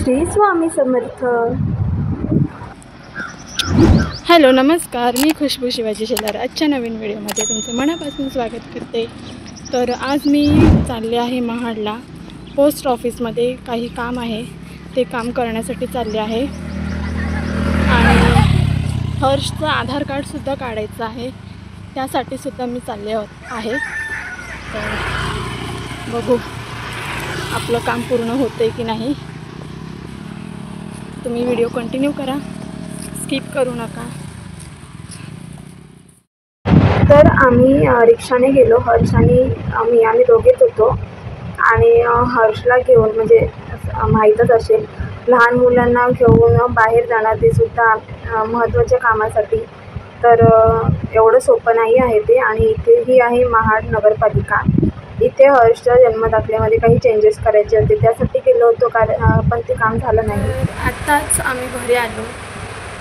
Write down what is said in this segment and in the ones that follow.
Shri Swami Samarth. Hello नमस्कार, मी खुशबू शिवाजी शेलार आजच्या नवीन व्हिडिओमध्ये तुमचं मनापासून स्वागत करते. तर आज मी चालले आहे महाडला. पोस्ट ऑफिसमध्ये काही काम आहे, ते काम करण्यासाठी चालले आहे. आणि हर्षचं आधार कार्डसुद्धा काढायचं आहे, त्यासाठी सुद्धा मी चालले आहे. तर बघू आपलं काम पूर्ण होतं की नाही. तुम्ही व्हिडिओ कंटिन्यू करा, स्किप करू नका. तर आम्ही रिक्षाने गेलो. हर्ष आणि आम्ही दोघेच होतो. आणि हर्षला घेऊन, म्हणजे माहीतच असेल, लहान मुलांना घेऊन बाहेर जाणार, ते सुद्धा महत्त्वाच्या कामासाठी. तर एवढं सोपं नाही आहे ते. आणि इथे ही आहे महाड नगरपालिका. इथे हर्षच्या जन्मदाखल्यामध्ये काही चेंजेस करायचे होते, त्यासाठी गेलो होतो, पण ते काम झालं नाही. आत्ताच आम्ही घरी आलो.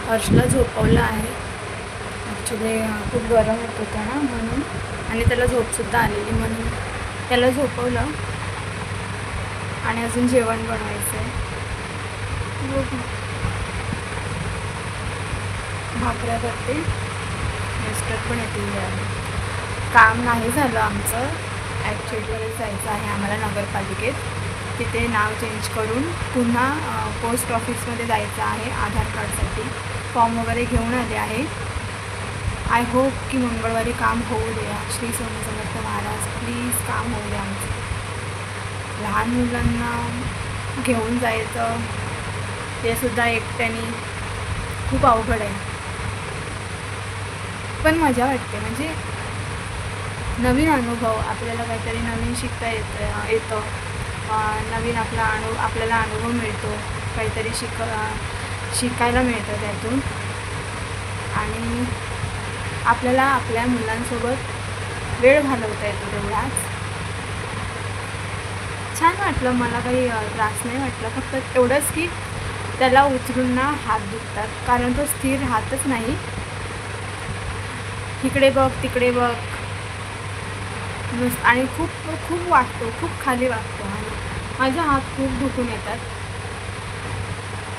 हर्षला झोपवलं आहे. ॲक्च्युली खूप गरम होत होतं ना, म्हणून. आणि त्याला झोपसुद्धा आलेली, म्हणून त्याला झोपवलं. आणि अजून जेवण बनवायचं आहे. भाकऱ्या करते, मिस्टर पण येतील. काम नाही झालं आमचं. ॲक्च्युअलीकडे जायचं आहे आम्हाला नगरपालिकेत. तिथे नाव चेंज करून पुन्हा पोस्ट ऑफिसमध्ये जायचं आहे आधार कार्डसाठी. फॉर्म वगैरे घेऊन आले आहे. आय होप की मंगळवारी काम होऊ द्या. श्री स्वामी समर्थ महाराज, प्लीज काम होऊ द्या आमचं. लहान मुलांना घेऊन जायचं, ते सुद्धा एकट्याने, खूप अवघड आहे. पण मजा वाटते, म्हणजे नवीन अनुभव, आपल्याला काहीतरी नवीन शिकता येतं. नवीन आपल्याला अनुभव मिळतो, काहीतरी शिकायला मिळतं त्यातून. आणि आपल्याला आपल्या मुलांसोबत वेळ घालवता येतो तेवढाच. छान वाटलं, मला काही त्रास नाही वाटला. फक्त एवढंच की त्याला उचलून ना हात दुखतात, कारण तो स्थिर राहतच नाही. इकडे बघ तिकडे बघ, आणि खूप वाटतो, खूप खाली वाटतो. आणि माझे हात खूप दुखून येतात.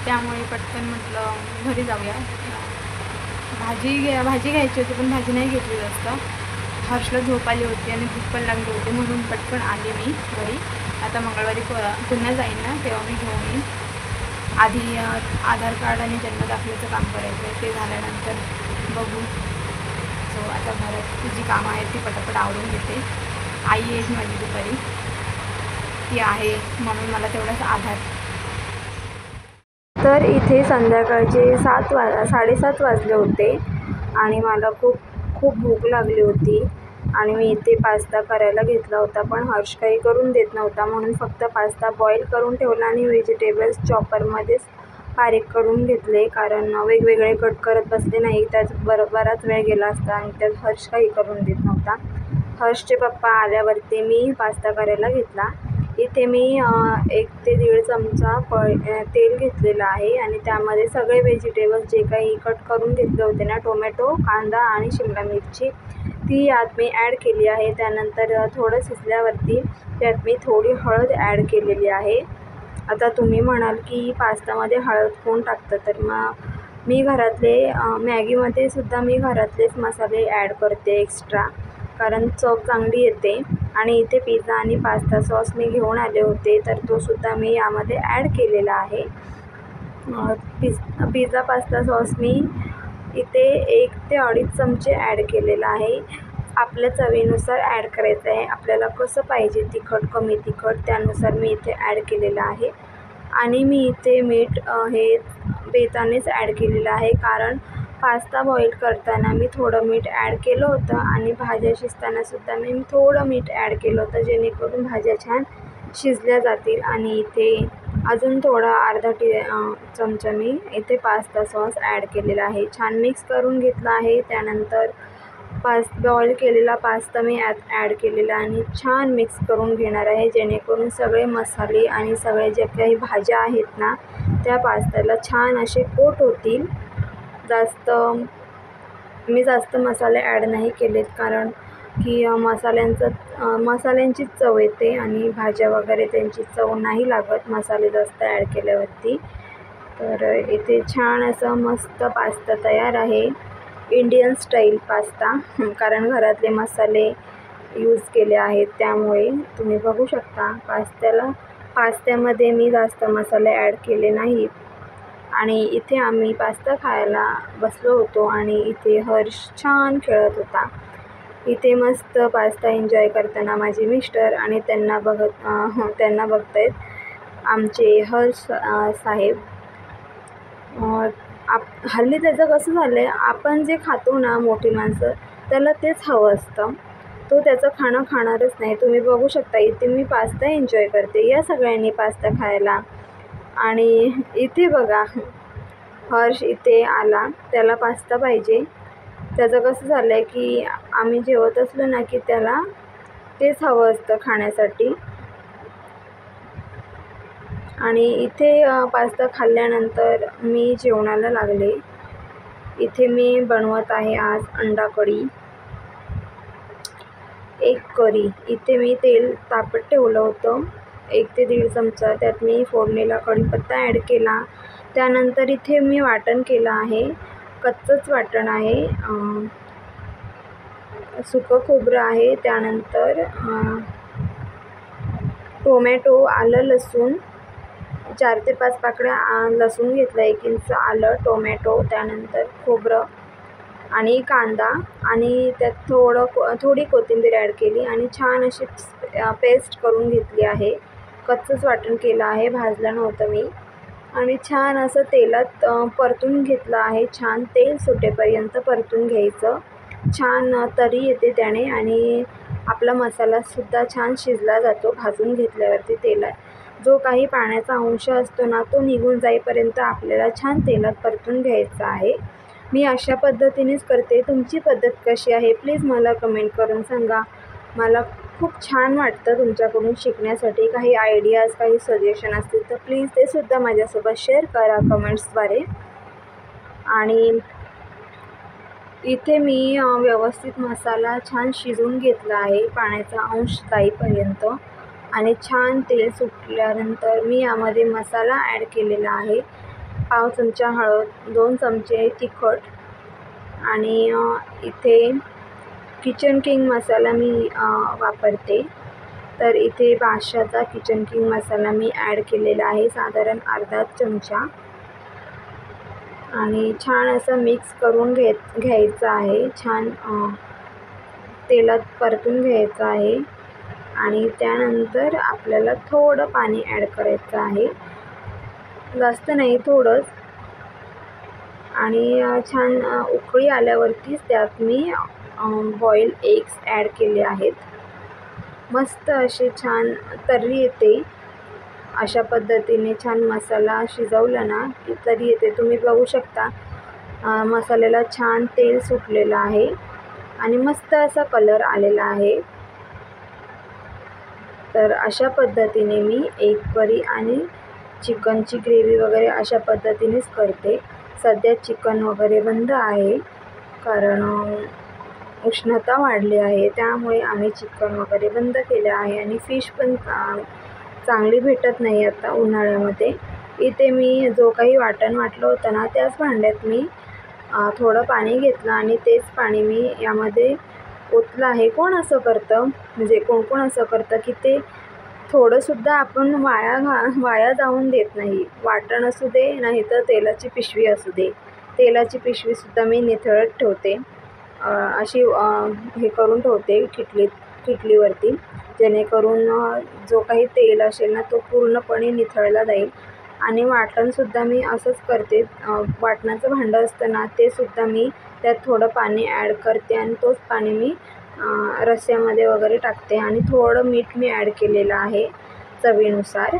त्यामुळे पटकन म्हटलं घरी जाऊया. भाजी घ्यायची होती, पण भाजी नाही घेतली जास्त. हर्षला झोप आली होती आणि भूक पण लागली होती, म्हणून पटकन आले मी घरी. आता मंगळवारी पुन्हा जाईन ना, तेव्हा मी घेऊन येईन. आधी आधार कार्ड आणि जन्मदाखल्याचं काम करायचं आहे, ते झाल्यानंतर बघू. सो आता घरात जी कामं आहेत ती पटापट आवडून घेते. आई येईल माझी दुपारी, ती आहे, म्हणून मला तेवढाच आधार. तर इथे संध्याकाळचे 7:30 वाजले होते आणि मला खूप भूक लागली होती. आणि मी इथे पास्ता करायला घेतला होता, पण हर्ष काही करून देत नव्हता, म्हणून फक्त पास्ता बॉईल करून ठेवला आणि व्हेजिटेबल्स चॉपरमध्येच बारीक करून घेतले. कारण वेगवेगळे कट करत बसले नाही, त्यात बराच वेळ गेला असता. आणि त्यात हर्ष काही करून देत नव्हता. हर्षचे पप्पा आल्यावरती मी पास्ता करायला घेतला. इथे मी 1 ते 1.5 चमचा तेल घेतलेलं आहे. आणि त्यामध्ये सगळे व्हेजिटेबल्स जे काही कट करून घेतले होते ना, टोमॅटो, कांदा आणि शिमला मिरची, ती यात मी ॲड केली आहे. त्यानंतर थोडं शिजल्यावरती त्यात मी थोडी हळद ॲड केलेली आहे. आता तुम्ही म्हणाल की पास्तामध्ये हळद कोण टाकतं, तर मग मी मॅगीमध्ये सुद्धा मी घरातलेच मसाले ॲड करते एक्स्ट्रा, कारण चव चांगली येते. आणि इथे पिझ्झा आणि पास्ता सॉस मी घेऊन आले होते, तर तो सुद्धा मी यामध्ये ॲड केलेला आहे. पिझ्झा पास्ता सॉस मी इथे 1 ते 2.5 चमचे ॲड केलेला आहे. आपल्या चवीनुसार ॲड करायचं आहे, आपल्याला कसं पाहिजे, तिखट कमी तिखट, त्यानुसार मी इथे ॲड केलेलं आहे. आणि मी इथे मीठ हे बेतानेच ॲड केलेलं आहे, कारण पास्ता बॉईल करताना मी थोडं मीठ ॲड केलं होतं. आणि भाज्या शिजतानासुद्धा मी थोडं मीठ ॲड केलं होतं, जेणेकरून भाज्या छान शिजल्या जातील. आणि इथे अजून थोडा अर्धा चमचा मी इथे पास्ता सॉस ॲड केलेला आहे. छान मिक्स करून घेतला आहे. त्यानंतर बॉईल केलेला पास्ता मी यात ॲड केलेला आणि छान मिक्स करून घेणार आहे, जेणेकरून सगळे मसाले आणि सगळे जे काही भाज्या आहेत ना, त्या पास्त्याला छान असे कोट होतील. जास्त मसाले ॲड नाही केलेत, कारण की मसाल्यांची चव येते आणि भाज्या वगैरे त्यांची चव नाही लागत मसाले जास्त ॲड केल्यावरती. तर इथे छान असं मस्त पास्ता तयार आहे, इंडियन स्टाईल पास्ता, कारण घरातले मसाले यूज केले आहेत त्यामुळे. तुम्ही बघू शकता पास्त्यामध्ये मी जास्त मसाले ॲड केले नाहीत. आणि इथे आम्ही पास्ता खायला बसलो होतो आणि इथे हर्ष छान खेळत होता. इथे मस्त पास्ता एन्जॉय करताना माझे मिस्टर आणि त्यांना बघतायत आमचे हर्ष साहेब. हल्ली त्याचं कसं झालं आहे, आपण जे खातो ना मोठी माणसं, त्याला तेच हवं असतं. तो त्याचं खाणं खाणारच नाही. तुम्ही बघू शकता इथे मी पास्ता एन्जॉय करते, या सगळ्यांनी पास्ता खायला. आणि इथे बघा हर्ष इथे आला, त्याला पास्ता पाहिजे. त्याचं कसं झालं आहे की आम्ही जेवत असलो ना की त्याला तेच हवं असतं खाण्यासाठी. आणि इथे पास्ता खाल्ल्यानंतर मी जेवणाला लागले. इथे मी बनवत आहे आज अंडा कढी, एक करी. इथे मी तेल तापत ठेवलं होतं 1 ते 1.5 चमचा. त्यात मी फोडणीला कढीपत्ता ॲड केला. त्यानंतर इथे मी वाटण केलं आहे, कच्चंच वाटण आहे, सुकं खोबरं आहे. त्यानंतर टोमॅटो, आलं, लसूण 4 ते 5 पाकळ्या लसूण घेतला, 1 इंच आलं, टोमॅटो, त्यानंतर खोबरं आणि कांदा आणि त्यात थोडी कोथिंबीर ॲड केली आणि छान अशी पेस्ट करून घेतली आहे. कच्चंच वाटण केलं आहे, भाजलं नव्हतं मी. आणि छान असं तेलात परतून घेतलं आहे. छान तेल सुटेपर्यंत परतून घ्यायचं. छान तरी येते त्याने आणि आपला मसालासुद्धा छान शिजला जातो भाजून घेतल्यावरती. तेलात जो काही पाण्याचा अंश असतो ना तो निघून जाईपर्यंत आपल्याला छान तेलात परतून घ्यायचं आहे. मी अशा पद्धतीनेच करते. तुमची पद्धत कशी आहे प्लीज मला कमेंट करून सांगा. मला खूप छान वाटतं तुमच्याकडून शिकण्यासाठी. काही आयडियाज, काही सजेशन असतील तर प्लीज ते सुद्धा माझ्यासोबत शेअर करा कमेंट्सद्वारे. आणि इथे मी व्यवस्थित मसाला छान शिजवून घेतला आहे पाण्याचा अंश जाईपर्यंत. आणि छान तेल सुटल्यानंतर मी यामध्ये मसाला ॲड केलेला आहे. 1/2 चमचा हळद, 2 चमचे तिखट आणि इथे किचन किंग मसाला मी वापरते. तर इथे बादशाहचा किचन किंग मसाला मी ॲड केलेला आहे, साधारण अर्धा चमचा. आणि छान असं मिक्स करून घ्यायचं आहे. छान तेलात परतून घ्यायचं आहे. आणि त्यानंतर आपल्याला थोडं पाणी ॲड करायचं आहे, जास्त नाही, थोडंच. आणि छान उकळी आल्यावरतीच त्यात मी बॉईल एग्स ॲड केले आहेत. मस्त असे छान तर्री येते. अशा पद्धतीने छान मसाला शिजवला ना की तर्री येते. तुम्ही बघू शकता मसाल्याला छान तेल सुटलेलं आहे आणि मस्त असा कलर आलेला आहे. तर अशा पद्धतीने मी एग करी आणि चिकनची ग्रेव्ही वगैरे अशा पद्धतीनेच करते. सध्या चिकन वगैरे बंद आहे कारण उष्णता वाढली आहे, त्यामुळे आम्ही चिकन वगैरे बंद केले आहे. आणि फिश पण चांगली भेटत नाही आता उन्हाळ्यामध्ये. इथे मी जो काही वाटण वाटलं होतं ना त्याच भांड्यात मी थोडं पाणी घेतलं आणि तेच पाणी मी यामध्ये ओतलं आहे. कोण असं करतं, म्हणजे कोण असं करतं की ते थोडंसुद्धा आपण वाया जाऊन देत नाही. वाटण असू दे नाही तर तेलाची पिशवी असू दे, तेलाची पिशवीसुद्धा मी निथळत ठेवते. अशी हे करून ठेवते किटलीवरती, जेणेकरून जो काही तेल असेल ना तो पूर्णपणे निथळला जाईल. आणि वाटणसुद्धा मी असंच करते. वाटणाचं भांडं असतं ना ते सुद्धा मी त्यात थोडं पाणी ॲड करते आणि तोच पाणी मी रस्स्यामध्ये वगैरे टाकते. आणि थोडं मीठ मी ॲड केलेलं आहे चवीनुसार.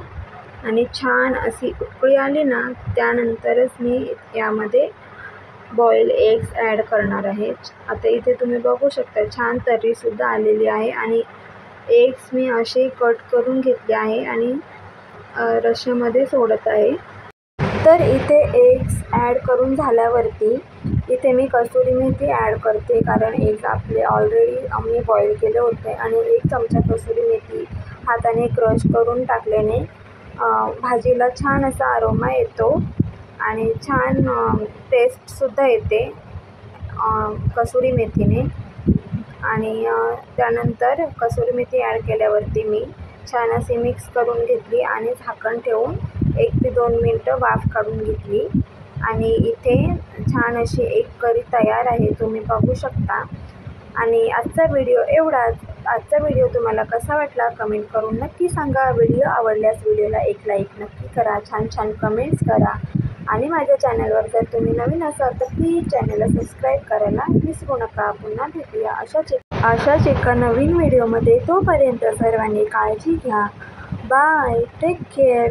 आणि छान अशी उकळी आली ना त्यानंतरच मी यामध्ये बॉईल एग्स ॲड करणार आहे. आता इथे तुम्ही बघू शकता छान तर्रीसुद्धा आलेली आहे. आणि एग्स मी असे कट करून घेतले आहे आणि रश्श्यामध्ये सोडत आहे. तर इथे एग्स ॲड करून झाल्यावरती इथे मी कसुरी मेथी ॲड करते, कारण एक आपले ऑलरेडी आम्ही बॉईल केले होते आणि 1 चमचा कसुरी मेथी हाताने क्रश करून टाकल्याने भाजीला छान असा अरोमा येतो आणि छान टेस्टसुद्धा येते कसुरी मेथीने. आणि त्यानंतर कसुरी मेथी ॲड केल्यावरती मी छान अशी मिक्स करून घेतली आणि झाकण ठेवून 1 ते 2 मिनटं वाफ काढून घेतली. आणि इथे छान अशी एक करी तयार आहे, तुम्ही बघू शकता. आणि आजचा व्हिडिओ एवढाच. आजचा व्हिडिओ तुम्हाला कसा वाटला कमेंट करून नक्की सांगा. व्हिडिओ आवडल्यास व्हिडिओला एक लाईक नक्की करा, छान छान कमेंट्स करा. आणि माझ्या चॅनलवर जर तुम्ही नवीन असाल तर प्लीज चॅनलला सबस्क्राईब करायला विसरू नका. पुन्हा भेटूया अशाच एका नवीन व्हिडिओमध्ये. तोपर्यंत सर्वांनी काळजी घ्या. Bye, take care.